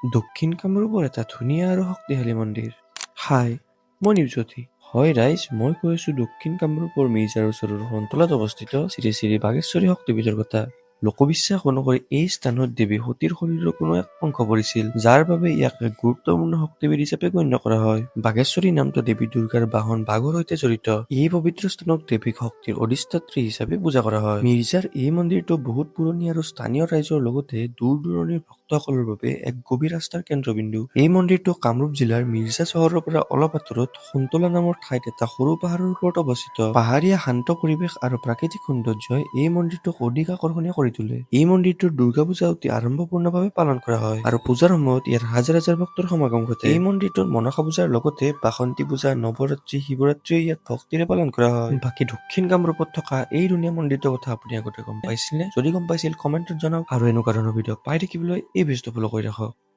দক্ষিণ কামৰূপৰ এটা ধুনীয়া আৰু শক্তিশালী মন্দিৰ। হাই, মই নিউজ্যোতি। হয় ৰাইজ, মই কৈ আছো দক্ষিণ কামৰূপৰ মিৰ্জাৰ ওচৰৰ সন্তলাত অৱস্থিত শ্ৰী শ্ৰী বাগেশ্বৰী শক্তিপীঠৰ কথা। লোকবিশ্বাস অনুসৰি এই স্থানত দেৱী সতীৰ শৰীৰৰ কোনো এক অংশ পৰিছিল, যাৰ বাবে ইয়াক এক গুৰুত্বপূৰ্ণ শক্তিপীঠ হিচাপে গণ্য কৰা হয়। বাগেশ্বৰী নামটো দেৱী দুৰ্গাৰ বাহন বাঘৰ সৈতে জড়িত। এই পবিত্ৰ স্থানক দেৱীক শক্তিৰ অধিষ্ঠাত্ৰী হিচাপে পূজা কৰা হয়। মিৰ্জাৰ এই মন্দিৰটো বহুত পুৰণি আৰু স্থানীয় ৰাইজৰ লগতে দূৰ দূৰণিৰ ভক্তসকলৰ বাবে এক গভীৰ আস্থাৰ কেন্দ্ৰবিন্দু। এই মন্দিৰটো কামৰূপ জিলাৰ মিৰ্জা চহৰৰ পৰা অলপ আঁতৰত সন্তলা নামৰ ঠাইত এটা সৰু পাহাৰৰ ওপৰত অৱস্থিত। পাহাৰীয়া শান্ত পৰিৱেশ আৰু প্ৰাকৃতিক সৌন্দৰ্যই এই মন্দিৰটোক অধিক আকৰ্ষণীয় কৰি তোলে। এই মন্দিৰটোৰ দুৰ্গা পূজা অতি আড়ম্বৰপূৰ্ণভাৱে পালন কৰা হয় আৰু পূজাৰ সময়ত ইয়াত হাজাৰ হাজাৰ ভক্তৰ সমাগম ঘটে। এই মন্দিৰটোত মনসা পূজাৰ লগতে বাসন্তী পূজা, নৱৰাত্ৰি, শিৱৰাত্ৰিও ইয়াত ভক্তিৰে পালন কৰা হয়। বাকী দক্ষিণ কামৰূপত থকা এই ধুনীয়া মন্দিৰটোৰ কথা আপুনি আগতে গম পাইছিল নে? যদি গম পাইছিল কমেণ্টত জনাওক আৰু এনেকুৱা ধৰণৰ ভিডিঅ' পাই থাকিবলৈ এই পেজটো ফ'ল' কৰি ৰাখক।